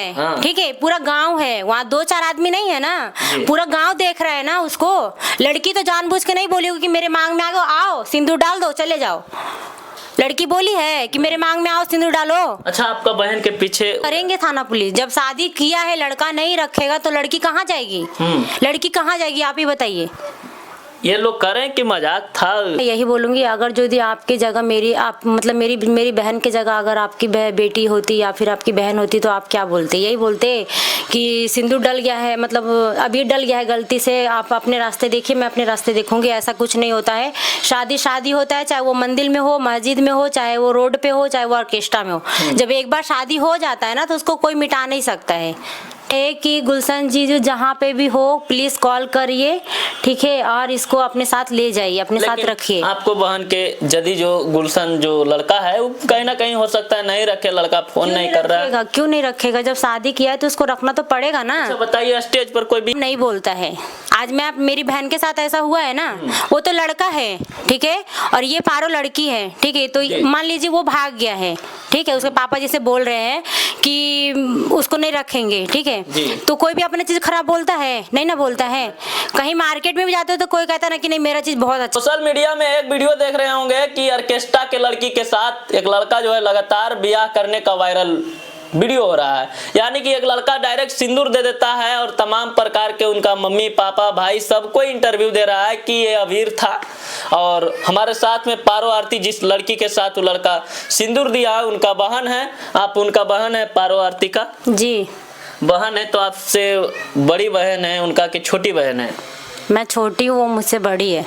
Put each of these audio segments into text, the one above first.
है। हाँ। ठीक है, पूरा गांव है वहाँ, 2-4 आदमी नहीं है ना, पूरा गांव देख रहा है ना उसको। लड़की तो जानबूझ के नहीं बोली होगी कि मेरे मांग में आ गए, आओ सिंदूर डाल दो चले जाओ। लड़की बोली है कि मेरे मांग में आओ सिंदूर डालो। अच्छा, आपका बहन के पीछे करेंगे थाना पुलिस। जब शादी किया है, लड़का नहीं रखेगा तो लड़की कहाँ जाएगी? लड़की कहाँ जाएगी आप ही बताइए। ये लोग करें कि मजाक था? यही बोलूंगी, अगर जो यदि आपकी जगह मेरी बहन की जगह अगर आपकी बेटी होती या फिर आपकी बहन होती तो आप क्या बोलते? यही बोलते कि सिंदूर डल गया है, मतलब अबीर डल गया है गलती से, आप अपने रास्ते देखिए मैं अपने रास्ते देखूंगी। ऐसा कुछ नहीं होता है। शादी होता है, चाहे वो मंदिर में हो, मस्जिद में हो, चाहे वो रोड पे हो, चाहे वो ऑर्केस्ट्रा में हो। जब एक बार शादी हो जाता है ना तो उसको कोई मिटा नहीं सकता है। कि गुलशन जी जो जहाँ पे भी हो प्लीज कॉल करिए, ठीक है, और इसको अपने साथ ले जाइए, अपने साथ रखिए। आपको बहन के यदि जो गुलशन जो लड़का है वो कहीं ना कहीं हो सकता है नहीं रखे, लड़का फोन नहीं कर रहा है। क्यों नहीं रखेगा? जब शादी किया है तो उसको रखना तो पड़ेगा ना। अच्छा बताइए, स्टेज पर कोई भी नहीं बोलता है। आज मेरी बहन के साथ ऐसा हुआ है ना, वो तो लड़का है, ठीक है, और ये पारो लड़की है, ठीक है, तो मान लीजिए वो भाग गया है, ठीक है, उसके पापा जैसे बोल रहे हैं कि उसको नहीं रखेंगे, ठीक है, तो कोई भी अपनी चीज खराब बोलता है? नहीं ना बोलता है। कहीं मार्केट में भी जाते हो तो कोई कहता ना कि नहीं मेरा चीज बहुत अच्छा। सोशल मीडिया में एक वीडियो देख रहे होंगे कि ऑर्केस्ट्रा के लड़की के साथ एक लड़का जो है लगातार ब्याह करने का वायरल वीडियो हो रहा है। यानी कि एक लड़का डायरेक्ट सिंदूर दे देता है और तमाम प्रकार के उनका मम्मी पापा भाई सबको इंटरव्यू दे रहा है कि ये अबीर था। और हमारे साथ में पारो आरती, जिस लड़की के साथ वो लड़का सिंदूर दिया है, उनका बहन है। आप उनका बहन है पारो आरती का? जी बहन है। तो आपसे बड़ी बहन है उनका कि छोटी बहन है? मैं छोटी हूँ, वो मुझसे बड़ी है।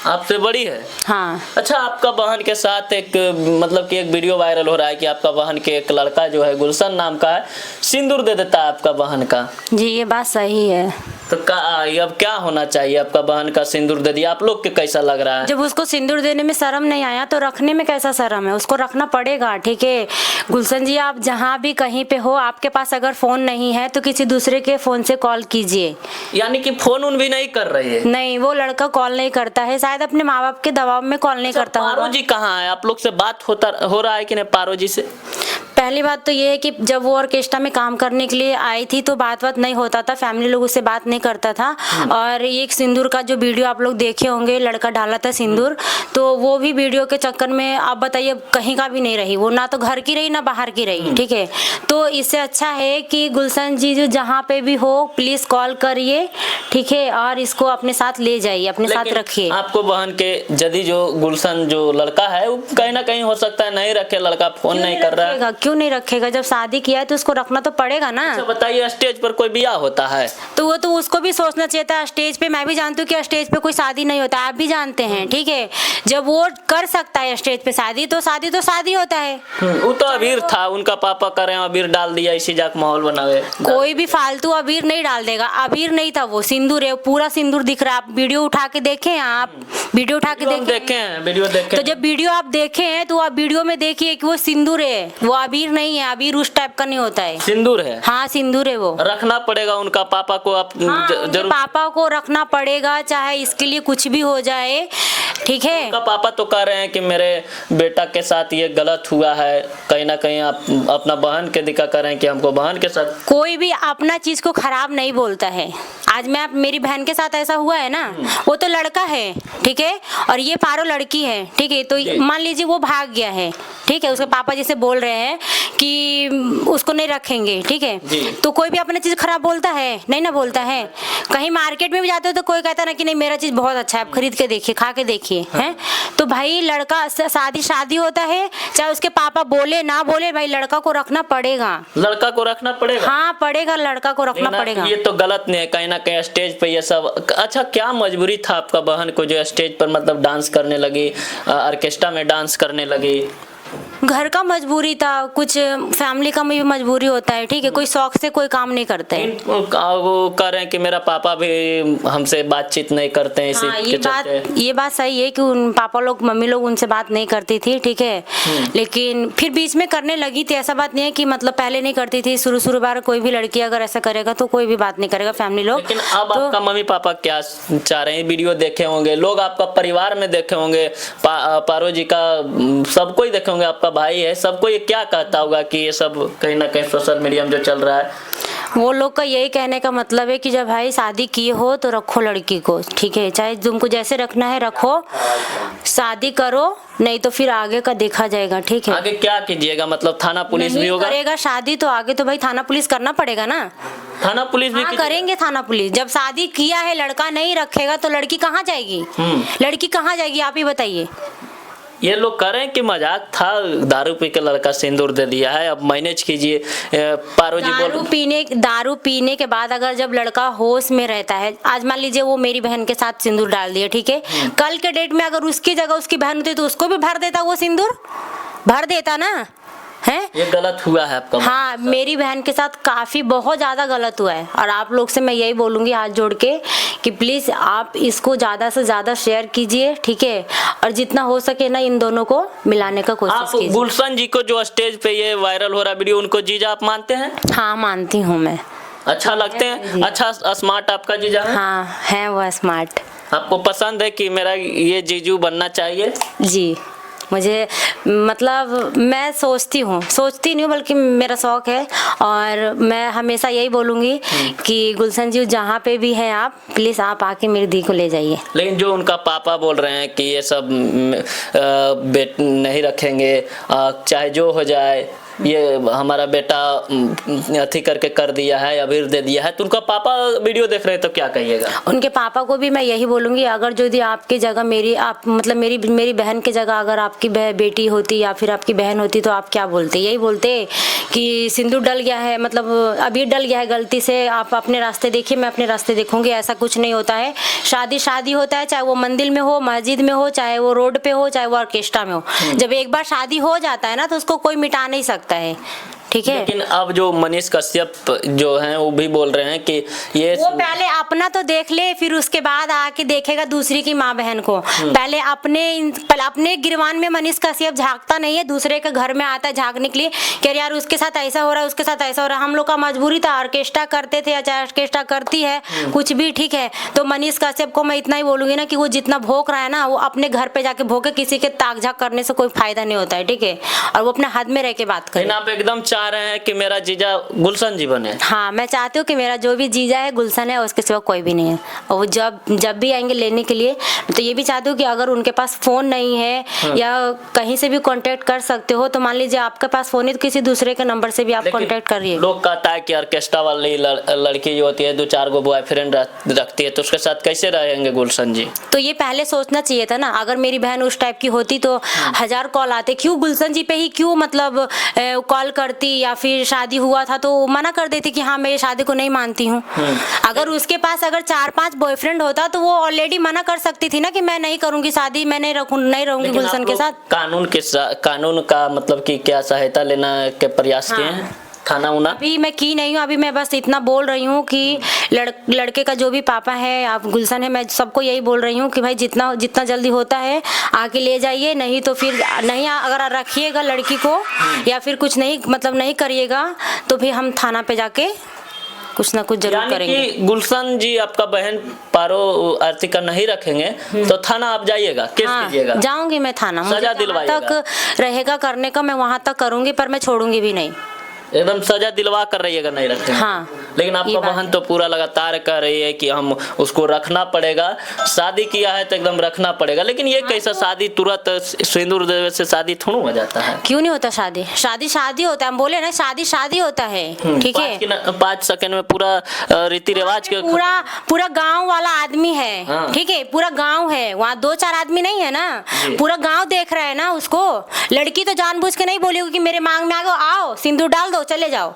आपसे बड़ी है? हाँ। अच्छा, आपका बहन के साथ एक मतलब कि एक वीडियो वायरल हो रहा है कि आपका बहन के एक लड़का जो है गुलशन नाम का है, सिंदूर दे देता है आपका बहन का। जी ये बात सही है। तो अब क्या होना चाहिए? आपका बहन का सिंदूर दे दिया, आप लोग के कैसा लग रहा है? जब उसको सिंदूर देने में शर्म नहीं आया तो रखने में कैसा शर्म है? उसको रखना पड़ेगा, ठीक है। गुलशन जी, आप जहाँ भी कहीं पे हो, आपके पास अगर फोन नहीं है तो किसी दूसरे के फोन से कॉल कीजिए। यानी कि फोन उन भी नहीं कर रही है? नहीं, वो लड़का कॉल नहीं करता है, शायद अपने माँ बाप के दबाव में कॉल नहीं करता होगा। पारो जी कहाँ है? आप लोग से बात हो रहा है कि नहीं पारो जी से? पहली बात तो ये है कि जब वो ऑर्केस्ट्रा में काम करने के लिए आई थी तो बात नहीं होता था, फैमिली लोग उससे बात नहीं करता था। और ये सिंदूर का जो वीडियो आप लोग देखे होंगे, लड़का डाला था सिंदूर, तो वो भी वीडियो के चक्कर में आप बताइए कहीं का भी नहीं रही वो, ना तो घर की रही ना बाहर की रही, ठीक है। तो इससे अच्छा है कि गुलशन जी जो जहाँ पे भी हो प्लीज कॉल करिए, ठीक है, और इसको अपने साथ ले जाइए, अपने साथ रखिए। आपको बहन के यदि जो गुलशन जो लड़का है वो कहीं ना कहीं हो सकता है नहीं रखे, लड़का फोन नहीं कर रहा है। क्यों नहीं रखेगा? जब शादी किया है तो उसको रखना तो पड़ेगा ना। अच्छा बताइए, स्टेज पर कोई ब्याह होता है तो वो तो उसको भी सोचना चाहिए था। स्टेज पे मैं भी जानती हूँ कि स्टेज पे कोई शादी नहीं होता, आप भी जानते हैं, ठीक है। जब वो कर सकता है स्टेज पे शादी तो शादी होता है। वो तो अबीर था, उनका पापा करे अबीर डाल दिया, इसी जाक माहौल बनावे। कोई भी फालतू अबीर नहीं डाल देगा, अबीर नहीं था वो, सिंदूर है, पूरा सिंदूर दिख रहा है। आप वीडियो उठा के देखें, आप वीडियो उठा के देखे हैं, वीडियो देखे। तो जब वीडियो आप देखे हैं तो आप वीडियो में देखिए कि वो सिंदूर है, वो अबीर नहीं है। अबीर उस टाइप का नहीं होता है। सिंदूर है? हाँ सिंदूर है। वो रखना पड़ेगा उनका पापा को। आप जरूर पापा को रखना पड़ेगा, चाहे इसके लिए कुछ भी हो जाए, ठीक है। उनका पापा तो कह रहे हैं कि मेरे बेटा के साथ ये गलत हुआ है, कहीं ना कहीं आप अपना बहन के दिखा कर रहे हैं कि हमको बहन के साथ। कोई भी अपना चीज को खराब नहीं बोलता है। आज मेरी बहन के साथ ऐसा हुआ है ना, वो तो लड़का है, ठीक है, और ये पारो लड़की है, ठीक है, तो मान लीजिए वो भाग गया है, ठीक है, उसके पापा जैसे बोल रहे हैं कि उसको नहीं रखेंगे, ठीक है, तो कोई भी अपना चीज खराब बोलता है? नहीं ना बोलता है। कहीं मार्केट में भी जाते हो तो कोई कहता ना कि नहीं मेरा चीज बहुत अच्छा है, आप खरीद के देखिए, खा के देखिए, हैं। तो भाई लड़का शादी होता है, चाहे उसके पापा बोले ना बोले, भाई लड़का को रखना पड़ेगा। लड़का को रखना पड़ेगा? हाँ पड़ेगा, लड़का को रखना पड़ेगा। ये तो गलत नहीं है कहीं ना कहीं स्टेज पे ये सब। अच्छा, क्या मजबूरी था आपका बहन को जो स्टेज पर मतलब डांस करने लगी, ऑर्केस्ट्रा में डांस करने लगी? घर का मजबूरी था, कुछ फैमिली का भी मजबूरी होता है, ठीक है, कोई शौक से कोई काम नहीं करते हैं। वो कह रहे हैं कि मेरा पापा भी हमसे बातचीत नहीं करते हैं। हाँ, ये बात सही है कि उन पापा लोग मम्मी लोग उनसे बात नहीं करती थी, ठीक है, लेकिन फिर बीच में करने लगी थी। ऐसा बात नहीं है कि मतलब पहले नहीं करती थी, शुरू बार कोई भी लड़की अगर ऐसा करेगा तो कोई भी बात नहीं करेगा फैमिली लोग। लेकिन अब आपका मम्मी पापा क्या चाह रहे हैं? वीडियो देखे होंगे लोग, आपका परिवार में देखे होंगे, पारो जी का सबको ही देखे होंगे, आपका भाई है, सबको ये क्या कहता होगा कि ये सब कहीं ना कहीं सोशल मीडिया में जो चल रहा है? वो लोग का यही कहने का मतलब है कि जब भाई शादी की हो तो रखो लड़की को, ठीक है, चाहे तुमको जैसे रखना है रखो, शादी करो, नहीं तो फिर आगे का देखा जाएगा, ठीक है। आगे क्या कीजिएगा, मतलब थाना पुलिस भी नहीं होगा? करेगा शादी तो आगे तो भाई थाना पुलिस करना पड़ेगा ना। थाना पुलिस भी हाँ करेंगे थाना पुलिस। जब शादी किया है लड़का नहीं रखेगा तो लड़की कहाँ जाएगी? लड़की कहाँ जाएगी आप ही बताइए। ये लोग करें कि मजाक था, दारू पी के लड़का सिंदूर दे दिया है, अब मैनेज कीजिए। पारो जी दारू पीने के बाद अगर जब लड़का होश में रहता है, आज मान लीजिए वो मेरी बहन के साथ सिंदूर डाल दिया, ठीक है, कल के डेट में अगर उसकी जगह उसकी बहन होती तो उसको भी भर देता, वो सिंदूर भर देता ना, है? ये गलत हुआ है आपका? हाँ मेरी बहन के साथ काफी बहुत ज्यादा गलत हुआ है, और आप लोग से मैं यही बोलूंगी हाथ जोड़ के कि प्लीज आप इसको ज्यादा से ज्यादा शेयर कीजिए, ठीक है, और जितना हो सके ना इन दोनों को मिलाने का कोशिश आप कीजिए। गुलशन जी को जो स्टेज पे ये वायरल हो रहा वीडियो, उनको जीजा आप मानते हैं? हाँ मानती हूँ मैं। अच्छा लगते हैं? अच्छा स्मार्ट आपका जीजा है? हाँ है वो स्मार्ट। आपको पसंद है कि मेरा ये जीजू बनना चाहिए? जी मुझे मतलब मैं सोचती नहीं हूँ बल्कि मेरा शौक है, और मैं हमेशा यही बोलूँगी कि गुलशन जी जहाँ पे भी हैं आप प्लीज़ आप आके मेरी दी को ले जाइए। लेकिन जो उनका पापा बोल रहे हैं कि ये सब बेट नहीं रखेंगे, चाहे जो हो जाए, ये हमारा बेटा अथी करके कर दिया है, अबीर दे दिया है, तो उनका पापा वीडियो देख रहे हैं तो क्या कहिएगा? उनके पापा को भी मैं यही बोलूँगी, अगर जो यदि आपकी जगह मेरी बहन की जगह अगर आपकी बेटी होती या फिर आपकी बहन होती तो आप क्या बोलते? यही बोलते कि सिंदूर डल गया है, मतलब अबीर डल गया है गलती से, आप अपने रास्ते देखिए मैं अपने रास्ते देखूंगी। ऐसा कुछ नहीं होता है। शादी होता है, चाहे वो मंदिर में हो, मस्जिद में हो, चाहे वो रोड पे हो, चाहे वो ऑर्केस्ट्रा में हो। जब एक बार शादी हो जाता है ना तो उसको कोई मिटा नहीं सकता है, ठीक है। लेकिन अब जो मनीष कश्यप जो हैं वो भी बोल रहे हैं कि ये वो पहले अपना तो देख ले, फिर उसके बाद आके देखेगा दूसरी की माँ बहन को। पहले अपने गिरवान में मनीष कश्यप झांकता नहीं है, दूसरे के घर में आता है झांकने के लिए कि यार उसके साथ ऐसा हो रहा है, उसके साथ ऐसा हो रहा है। हम लोग का मजबूरी था, ऑर्केस्ट्रा करते थे या चाहे ऑर्केस्ट्रा करती है कुछ भी, ठीक है। तो मनीष कश्यप को मैं इतना ही बोलूंगी ना कि वो जितना भोग रहा है ना वो अपने घर पे जाके भोगे, किसी के ताक झाक करने से कोई फायदा नहीं होता है, ठीक है। और वो अपने हद में रह के बात करे। आप एकदम चाह रहे हैं कि मेरा जीजा गुलशन जी बने? हाँ मैं चाहती हूँ कि मेरा जो भी जीजा है गुलशन है, उसके सिवा कोई भी नहीं है। और वो जब भी आएंगे लेने के लिए तो ये भी चाहती हूँ कि अगर उनके पास फोन नहीं है या कहीं से भी कांटेक्ट कर सकते हो तो मान लीजिए आपके पास फोन है तो किसी दूसरे के नंबर से भी आप कांटेक्ट करिए। लोग कहता है कि ऑर्केस्ट्रा वाली लड़की जो होती है 2-4 गो बॉयफ्रेंड रखती है, तो उसके साथ कैसे रहेंगे गुलशन जी? तो ये पहले सोचना चाहिए था ना। अगर मेरी बहन उस टाइप की होती तो 1000 कॉल आते, क्यों गुलशन जी पे ही क्यों मतलब कॉल करती, या फिर शादी हुआ था तो मना कर देती कि हाँ मैं ये शादी को नहीं मानती हूँ। अगर उसके पास अगर 4-5 बॉयफ्रेंड होता तो वो ऑलरेडी मना कर सकती थी ना कि मैं नहीं करूंगी शादी, मैं नहीं रहूंगी गुलशन के साथ। कानून का मतलब कि क्या सहायता लेना के प्रयास किए हैं? खाना उना अभी मैं की नहीं हूँ, अभी मैं बस इतना बोल रही हूँ कि लड़के का जो भी पापा है, आप गुलशन है, मैं सबको यही बोल रही हूँ कि भाई जितना जल्दी होता है आके ले जाइए, नहीं तो फिर नहीं अगर रखिएगा लड़की को या फिर कुछ नहीं मतलब नहीं करिएगा तो फिर हम थाना पे जाके कुछ ना कुछ जरूर करेंगे। कि गुलशन जी आपका बहन पारो आरती का नहीं रखेंगे तो थाना आप जाइएगा, केस कीजिएगा? जाऊंगी मैं थाना, सजा दिलवाइएगा? तक रहेगा करने का मैं वहाँ तक करूंगी, पर मैं छोड़ूंगी भी नहीं। एकदम सजा दिलवा कर रहिएगा, नहीं रखेंगे? हाँ। लेकिन आपका बहन तो पूरा लगातार कह रही है कि हम उसको रखना पड़ेगा, शादी किया है तो एकदम रखना पड़ेगा। लेकिन ये कैसा शादी तुरंत सिंदूर देवे से शादी थोड़ा हो जाता है? क्यों नहीं होता? शादी होता है, हम बोले ना शादी होता है, ठीक है। 5 सेकंड में पूरा रीति रिवाज के पूरा गांव वाला आदमी है, ठीक है, पूरा गांव है, वहाँ 2-4 आदमी नहीं है ना, पूरा गांव देख रहा है ना उसको। लड़की तो जानबूझ के नहीं बोली कि मेरे मांग में आओ सिंदूर डाल दो चले जाओ।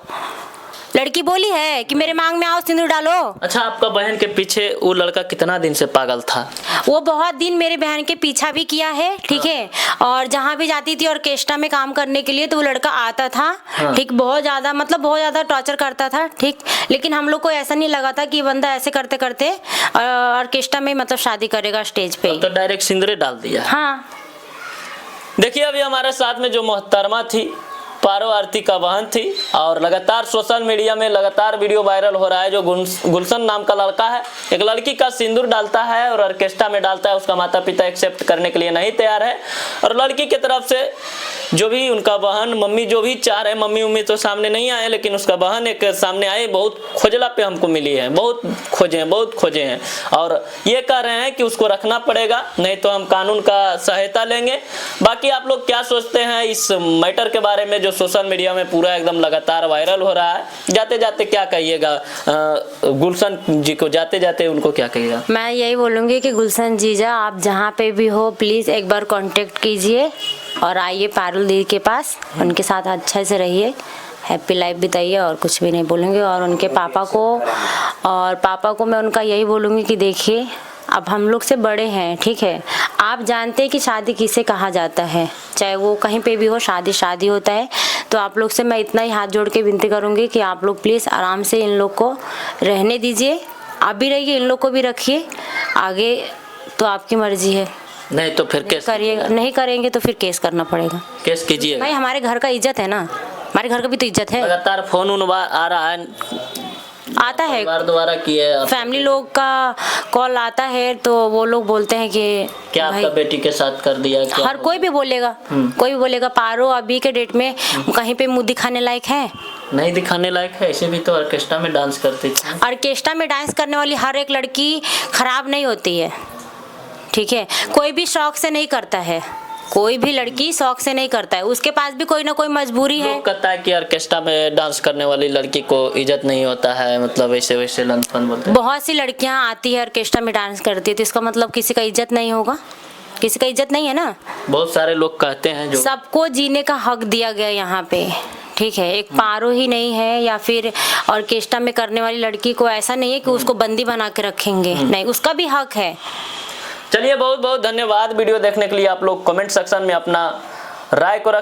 लड़की बोली है कि मेरे मांग में आओ सिंदूर डालो। अच्छा, आपका बहन के पीछे वो लड़का कितना दिन से पागल था? वो बहुत दिन मेरे बहन के पीछा भी किया है, ठीक है। और जहाँ भी जाती थी ऑर्केस्ट्रा में काम करने के लिए तो वो लड़का आता था, ठीक, बहुत ज्यादा टॉर्चर करता था, ठीक। लेकिन हम लोग को ऐसा नहीं लगा था कि बंदा ऐसे करते करते ऑर्केस्ट्रा में मतलब शादी करेगा स्टेज पे। तो डायरेक्ट सिंदूर डाल दिया। हाँ। देखिए अभी हमारे साथ में जो मोहतरमा थी पारो आरती का बहन थी और लगातार सोशल मीडिया में लगातार वीडियो वायरल हो रहा है। जो गुलशन नाम का लड़का है, एक लड़की का सिंदूर डालता है और ऑर्केस्ट्रा में डालता है। उसका माता पिता एक्सेप्ट करने के लिए नहीं तैयार है और लड़की की तरफ से जो भी उनका बहन मम्मी जो भी चाह रहे, मम्मी उम्मी तो सामने नहीं आए, लेकिन उसका बहन एक सामने आए। बहुत खोजला पे हमको मिली है, बहुत खोजे हैं और ये कह रहे हैं कि उसको रखना पड़ेगा, नहीं तो हम कानून का सहायता लेंगे। बाकी आप लोग क्या सोचते हैं इस मैटर के बारे में जो सोशल मीडिया में पूरा एकदम लगातार वायरल हो रहा है? जाते जाते क्या कहिएगा गुलशन जी को, जाते जाते उनको क्या कहिएगा? मैं यही बोलूँगी कि गुलशन जीजा आप जहाँ पे भी हो प्लीज़ एक बार कांटेक्ट कीजिए और आइए पारुल दीदी के पास, उनके साथ अच्छे से रहिए, हैप्पी लाइफ बिताइए और कुछ भी नहीं बोलूँगी। और उनके पापा को मैं उनका यही बोलूँगी कि देखिए अब हम लोग से बड़े हैं, ठीक है, आप जानते हैं कि शादी किसे कहा जाता है, चाहे वो कहीं पे भी हो, शादी होता है। तो आप लोग से मैं इतना ही हाथ जोड़ के विनती करूँगी कि आप लोग प्लीज़ आराम से इन लोग को रहने दीजिए, आप भी रहिए, इन लोग को भी रखिए, आगे तो आपकी मर्जी है। नहीं तो फिर केस करिएगा, नहीं करेंगे तो फिर केस करना पड़ेगा। केस कीजिए भाई, हमारे घर का इज्जत है ना, हमारे घर का भी तो इज्जत है। लगातार फोन आ रहा है, आता है दोबारा किए, फैमिली लोग का कॉल आता है तो वो लोग बोलते हैं कि क्या आपका बेटी के साथ कर दिया? क्या हर कोई भी बोलेगा पारो अभी के डेट में कहीं पे मुंह दिखाने लायक है? नहीं दिखाने लायक है। ऐसे भी तो ऑर्केस्ट्रा में डांस करती थी। ऑर्केस्ट्रा में डांस करने वाली हर एक लड़की खराब नहीं होती है, ठीक है, कोई भी शौक से नहीं करता है, कोई भी लड़की शौक से नहीं करता है, उसके पास भी कोई ना कोई मजबूरी है। लोग कहता है कि ऑर्केस्ट्रा में डांस करने वाली लड़की को इज्जत नहीं होता है, मतलब ऐसे वैसे लंथपन बोलते हैं। बहुत सी लड़कियां आती है ऑर्केस्ट्रा में डांस करती है, तो इसका मतलब किसी का इज्जत नहीं होगा? किसी का इज्जत नहीं है ना। बहुत सारे लोग कहते हैं जो सबको जीने का हक दिया गया यहाँ पे, ठीक है, एक पारो ही नहीं है या फिर ऑर्केस्ट्रा में करने वाली लड़की को ऐसा नहीं है कि उसको बंदी बना के रखेंगे, नहीं, उसका भी हक है। चलिए, बहुत बहुत धन्यवाद वीडियो देखने के लिए। आप लोग कमेंट सेक्शन में अपना राय को रख